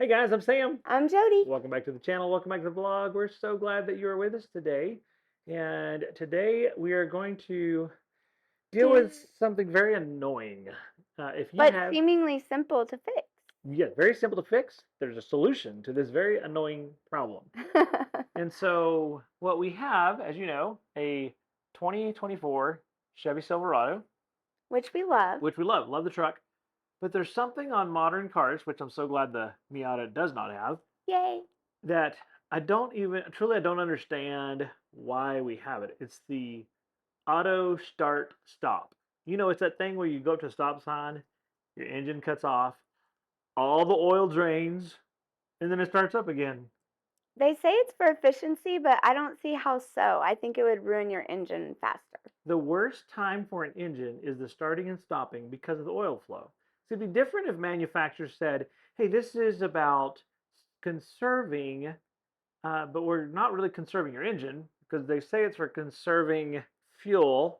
Hey guys, I'm Sam. I'm Jody. Welcome back to the channel. Welcome back to the vlog. We're so glad that you are with us today. And today we are going to deal with something very annoying. If you But have, seemingly simple to fix. yeah, very simple to fix. There's a solution to this very annoying problem. And so what we have, as you know, a 2024 Chevy Silverado, Which we love. which we love the truck. But there's something on modern cars, which I'm so glad the Miata does not have, Yay. that I don't understand why we have it. It's the auto start stop. It's that thing where you go up to a stop sign, your engine cuts off, all the oil drains, and then it starts up again. They say it's for efficiency, but I don't see how so. I think it would ruin your engine faster. The worst time for an engine is the starting and stopping because of the oil flow. So it'd be different if manufacturers said, hey, this is about conserving, but we're not really conserving your engine because they say it's for conserving fuel,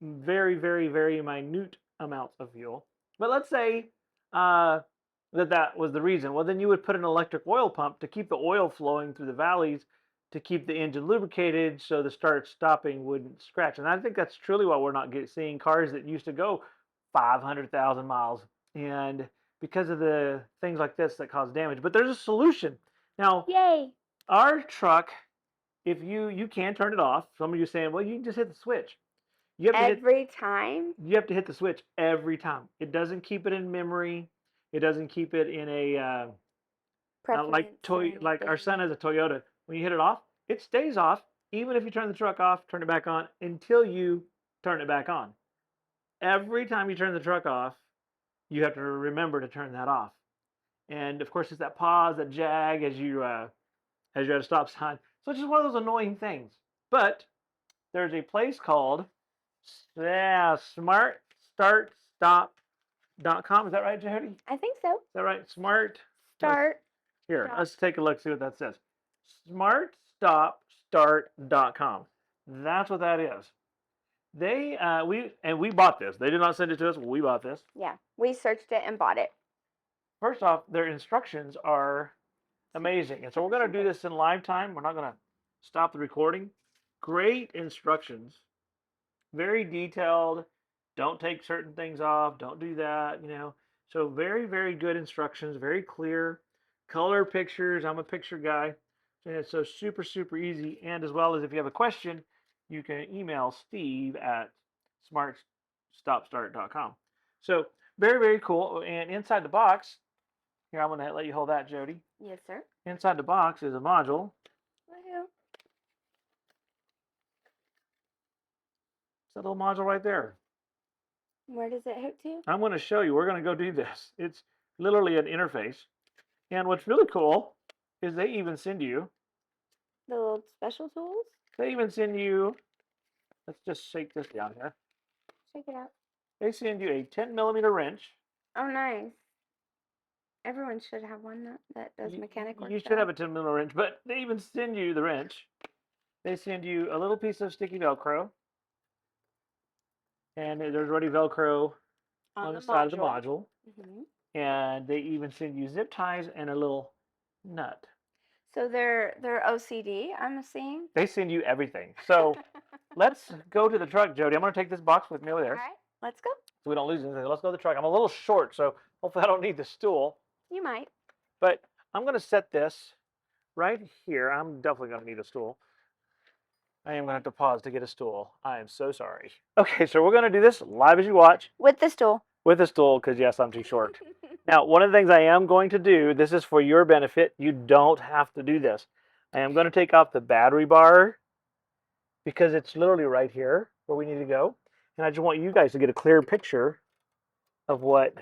very, very, very minute amounts of fuel. But let's say uh, that was the reason. Well, then you would put an electric oil pump to keep the oil flowing through the valleys to keep the engine lubricated so the start stopping wouldn't scratch. And I think that's truly why we're not seeing cars that used to go 500,000 miles. And because of the things like this that cause damage. But there's a solution. Now, Yay. our truck, if you can turn it off. Some of you are saying, well, you can just hit the switch. You have to hit Every time? you have to hit the switch every time. It doesn't keep it in memory. It doesn't keep it in a like Preference or like our son anything. has a Toyota. When you hit it off, it stays off even if you turn the truck off, turn it back on until you turn it back on. Every time you turn the truck off, you have to remember to turn that off. And of course, it's that pause, that jag as you're at a stop sign. So it's just one of those annoying things. But there's a place called smartstartstop.com. Is that right, Jody? I think so. Is that right? Smart. Start. Here, Stop. let's take a look, see what that says. Smartstopstart.com. That's what that is. We bought this. They did not send it to us. We bought this. Yeah. We searched it and bought it. First off, their instructions are amazing. And so we're going to do this in live time. We're not going to stop the recording. Great instructions. Very detailed. Don't take certain things off. Don't do that. So very, very good instructions. Very clear. Color pictures. I'm a picture guy. And it's so super, super easy. And as well as if you have a question, you can email Steve at smartstopstart.com. So very, very cool. And inside the box, here, I'm going to let you hold that, Jody. Yes, sir. Inside the box is a module. Woohoo. It's a little module right there. Where does it hook to? I'm going to show you. We're going to go do this. It's literally an interface. And what's really cool is they even send you, The little special tools? let's just shake this down here. Check it out. They send you a 10mm wrench. Oh, nice. Everyone should have one that does mechanic work. You should have a 10mm wrench, but they even send you the wrench. They send you a little piece of sticky Velcro. And there's already Velcro on the side of the module. And they even send you zip ties and a little nut. So they're OCD, I'm seeing. They send you everything. So let's go to the truck, Jody. I'm going to take this box with me over there. All right, let's go. So we don't lose anything. Let's go to the truck. I'm a little short, so hopefully I don't need the stool. You might. But I'm going to set this right here. I'm definitely going to need a stool. I am going to have to pause to get a stool. I am so sorry. Okay, so we're going to do this live as you watch. With the stool. With a stool, because yes, I'm too short. Now, one of the things I am going to do, this is for your benefit. You don't have to do this. I am going to take off the battery bar because it's literally right here where we need to go. And I just want you guys to get a clear picture of what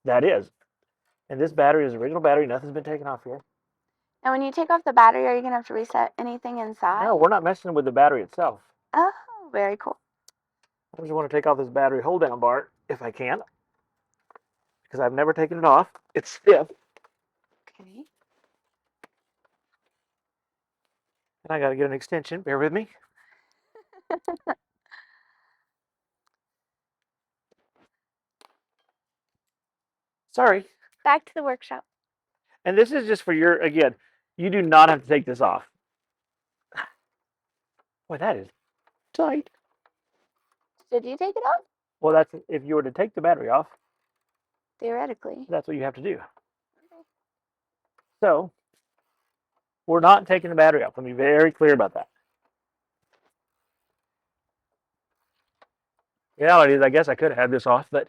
that is. And this battery is the original battery. Nothing's been taken off here. Now, when you take off the battery, are you going to have to reset anything inside? No, we're not messing with the battery itself. Oh, very cool. I just want to take off this battery hold down bar if I can, because I've never taken it off. It's stiff. Okay. And I got to get an extension. Bear with me. Sorry. Back to the workshop. And this is just for your, again, you do not have to take this off. Boy, that is tight. Did you take it off? Well, that's if you were to take the battery off, Theoretically. that's what you have to do. So we're not taking the battery off. Let me be very clear about that. The reality is, I guess I could have had this off, but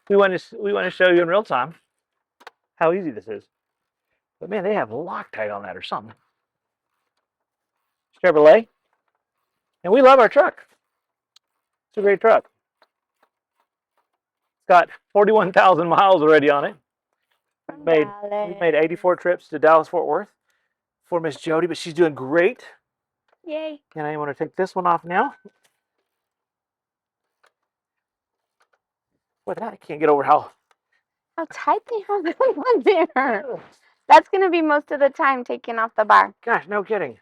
we want to show you in real time how easy this is. But man, they have Loctite on that or something. Chevrolet, and we love our truck. It's a great truck. It's got 41,000 miles already on it. We've made 84 trips to Dallas Fort Worth for Miss Jody, but she's doing great. Yay. And I want to take this one off now. Boy, that I can't get over how tight they have that one there. That's going to be most of the time taking off the bar. Gosh, no kidding.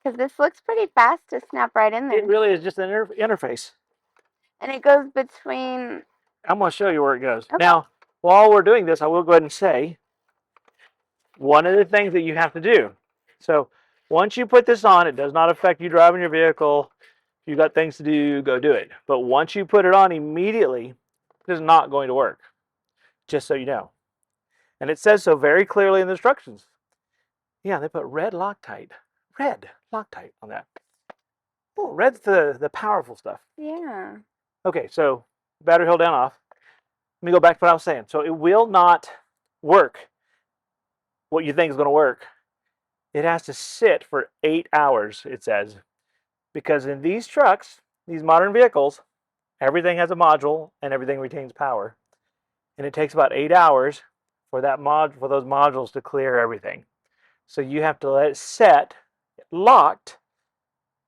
Because this looks pretty fast to snap right in there. It really is just an interface. And it goes between... I'm going to show you where it goes. Okay. Now, while we're doing this, I will go ahead and say one of the things that you have to do. So once you put this on, it does not affect you driving your vehicle. If you've got things to do, go do it. But once you put it on immediately, it is not going to work. Just so you know. And it says so very clearly in the instructions. Yeah, they put red Loctite. Red Loctite on that. Oh, red's the powerful stuff. Yeah. Okay, so battery hold down off. Let me go back to what I was saying. So it will not work what you think is going to work. It has to sit for 8 hours, it says. Because in these trucks, these modern vehicles, everything has a module and everything retains power. And it takes about 8 hours for those modules to clear everything. So you have to let it set locked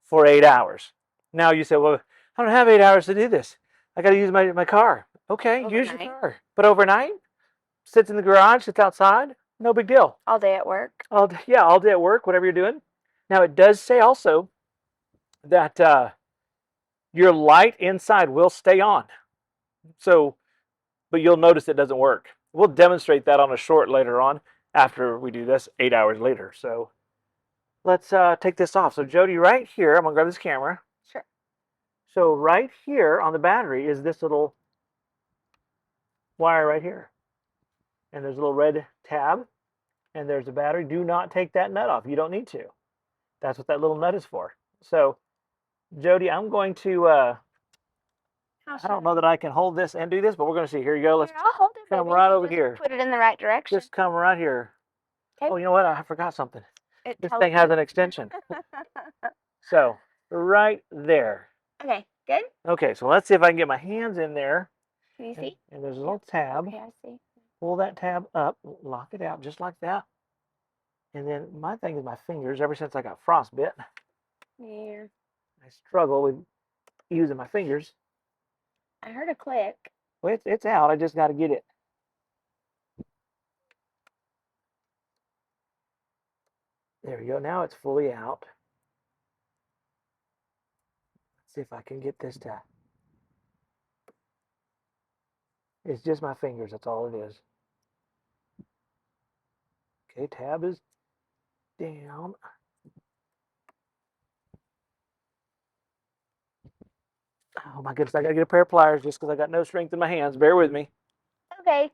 for 8 hours. Now you say, well, I don't have 8 hours to do this. I got to use my car. Okay, use your car. But overnight, sits in the garage, sits outside, no big deal. All day at work. All day at work, whatever you're doing. Now it does say also that your light inside will stay on. So, but you'll notice it doesn't work. We'll demonstrate that on a short later on after we do this 8 hours later. So let's take this off. So Jody, right here, I'm gonna grab this camera. Sure. So right here on the battery is this little wire right here. And there's a little red tab and there's a battery. Do not take that nut off. You don't need to. That's what that little nut is for. So Jody, I'm going to, I don't know that I can hold this and do this, but we're going to see. Here you go. Let's I'll hold it, come baby. right over here. Put it in the right direction. Just come right here. Okay. Oh, you know what? I forgot something. This tells thing has an extension. So right there. Okay, good. Okay, so let's see if I can get my hands in there. Can you see? And there's a little tab. Okay, I see. Pull that tab up, lock it out just like that. And then my thing is my fingers. Ever since I got frostbite, Yeah. I struggle with using my fingers. I heard a click. Well, it's out. I just got to get it. There we go. Now it's fully out. Let's see if I can get this to... It's just my fingers. That's all it is. Okay, tab is down. Oh my goodness, I gotta get a pair of pliers just because I got no strength in my hands. Bear with me. Okay.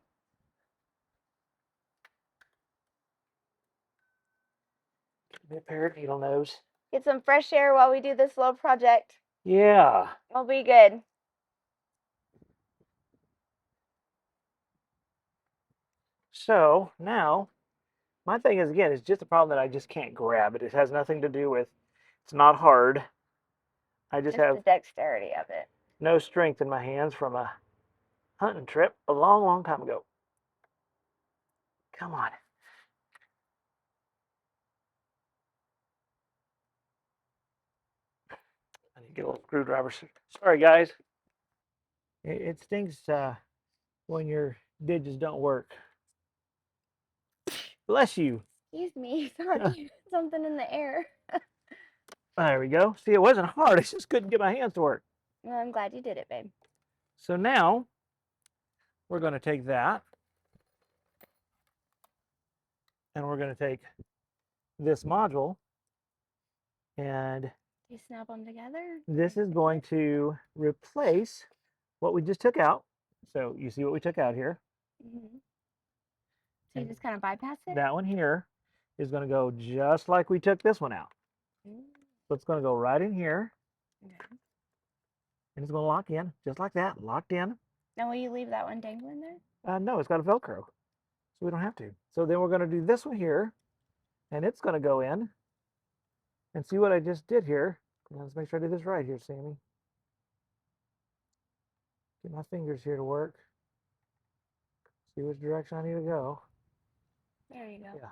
Give me a pair of needle nose. Get some fresh air while we do this little project. Yeah. It'll be good. So now, my thing is, again, it's just a problem that I just can't grab it. It has nothing to do with, it's not hard. I just have the dexterity of it. No strength in my hands from a hunting trip a long, long time ago. Come on. I need to get a little screwdriver. Sorry, guys. It stinks when your digits don't work. Bless you. Excuse me. Sorry. Something in the air. There we go. See, it wasn't hard. I just couldn't get my hands to work. Well, I'm glad you did it, babe. So now we're going to take that and we're going to take this module, and You snap them together. this is going to replace what we just took out. So you see what we took out here. Mm-hmm. So you And just kind of bypass it? that one here is going to go just like we took this one out. Mm. So it's going to go right in here, Okay. and it's going to lock in just like that, locked in. Now, will you leave that one dangling there? No, it's got a Velcro, so we don't have to. So then we're going to do this one here, and it's going to go in. And see what I just did here. Let's make sure I did this right here, Sammy. Get my fingers here to work. See which direction I need to go. There you go. Yeah.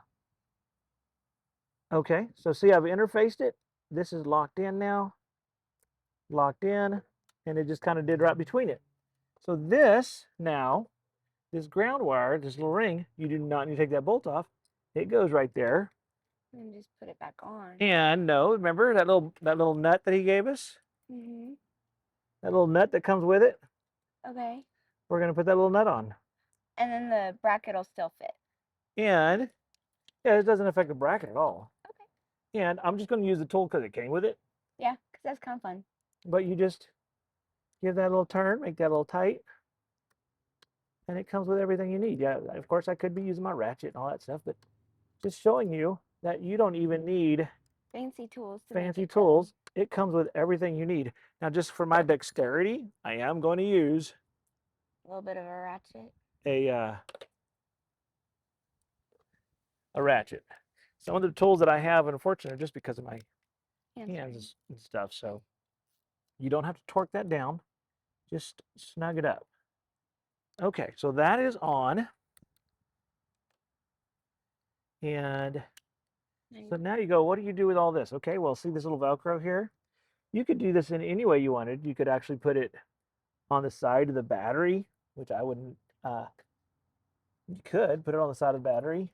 Okay, so see I've interfaced it. This is locked in now. Locked in, and it just kind of did right between it. So this now, this ground wire, this little ring, you do not need to take that bolt off. It goes right there. And just put it back on. And no, remember that little nut that he gave us? Mm-hmm. That little nut that comes with it? Okay. We're gonna put that little nut on. And then the bracket will still fit. And yeah, it doesn't affect the bracket at all. Okay. And I'm just gonna use the tool because it came with it. Yeah, because that's kind of fun. But you just give that a little turn, make that a little tight, and it comes with everything you need. Yeah, of course I could be using my ratchet and all that stuff, but just showing you that you don't even need Fancy tools. To make fancy it go. tools. It comes with everything you need. Now, just for my dexterity, I am going to use A little bit of a ratchet. a ratchet. Some of the tools that I have, unfortunately, are just because of my hands and stuff. So you don't have to torque that down. Just snug it up. Okay, so that is on. And so now you go, what do you do with all this? Okay, well, see this little Velcro here? You could do this in any way you wanted. You could actually put it on the side of the battery, which I wouldn't, you could put it on the side of the battery.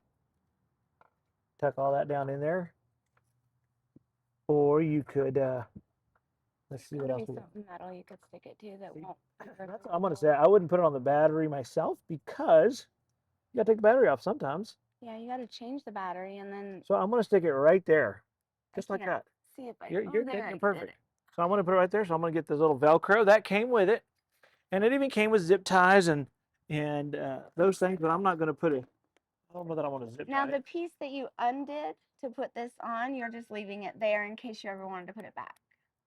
Tuck all that down in there. Or you could, let's see what else. Something metal you could stick it to that won't. That's what I'm going to say. I wouldn't put it on the battery myself because you got to take the battery off sometimes. Yeah, you got to change the battery and then. So I'm going to stick it right there, just like that. See if I. You're there, taking it perfect. So I'm going to put it right there. So I'm going to get this little Velcro that came with it, and it even came with zip ties and those things. But I'm not going to put it. I don't know that I want to zip tie. Now the piece that you undid to put this on, you're just leaving it there in case you ever wanted to put it back.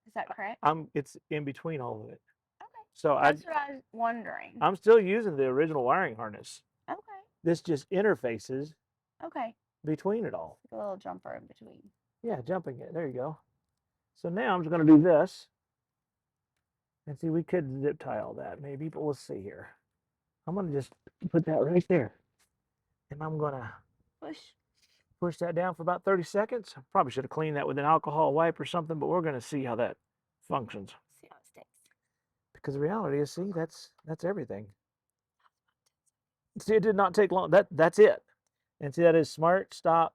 Is that correct? It's in between all of it. Okay. So That's what I was wondering. I'm still using the original wiring harness. Okay. This just interfaces Okay. between it all. A little jumper in between. Yeah, jumping it. There you go. So now I'm just going to do this. And see, we could zip tie all that maybe, but we'll see here. I'm going to just put that right there. And I'm going to push that down for about 30 seconds. I probably should have cleaned that with an alcohol wipe or something, but we're going to see how that functions. See how it sticks. Because the reality is, see, that's everything. See, it did not take long. That's it. And see, that is smart stop,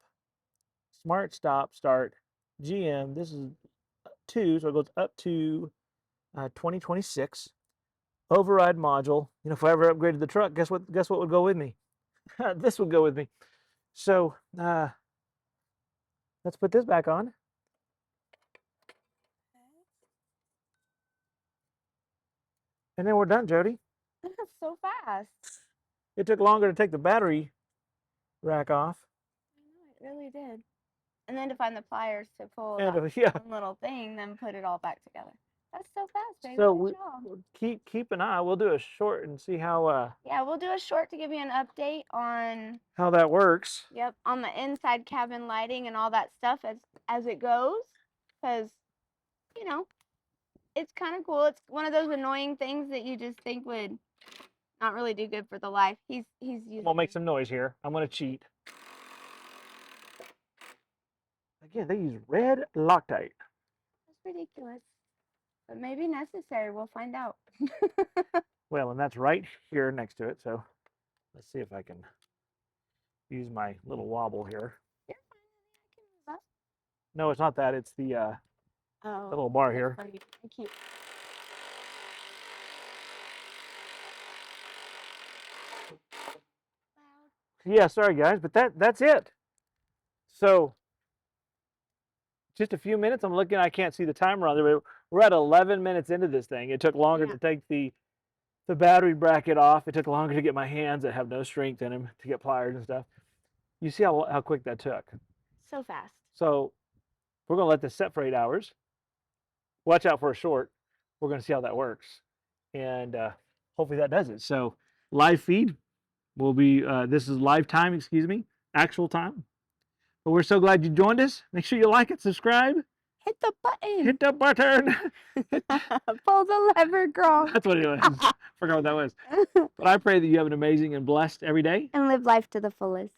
start, GM. This is 2, so it goes up to 2026. Override module. You know, if I ever upgraded the truck, guess what would go with me? This would go with me. So let's put this back on. And then we're done, Jody. That's so fast. It took longer to take the battery rack off. I know, it really did. And then to find the pliers to pull And that one little thing, then put it all back together. That's so fast, baby. So Good job. keep an eye. We'll do a short and see how Yeah, we'll do a short to give you an update on how that works. Yep, on the inside cabin lighting and all that stuff as it goes, because you know it's kind of cool. It's one of those annoying things that you just think would not really do good for the life. He's using. I'm gonna make some noise here. I'm gonna cheat. Again, they use red Loctite. That's ridiculous, but maybe necessary. We'll find out. Well, and that's right here next to it. So let's see if I can use my little wobble here. You're fine, honey. I can move up. No, it's not that. It's the little bar here. Funny. Thank you. Yeah, sorry guys, but that's it. So just a few minutes. I'm looking, I can't see the timer on there, but we're at 11 minutes into this thing. It took longer Yeah. to take the battery bracket off. It took longer to get my hands that have no strength in them to get pliers and stuff. You see how quick that took. So fast. So we're going to let this set for 8 hours. Watch out for a short. We're going to see how that works. And hopefully that does it. So live feed will be, this is live time, excuse me, actual time. But we're so glad you joined us. Make sure you like it, subscribe, Hit the button. hit the button. Pull the lever, Gronk. That's what it was. Forgot what that was. But I pray that you have an amazing and blessed every day. And live life to the fullest.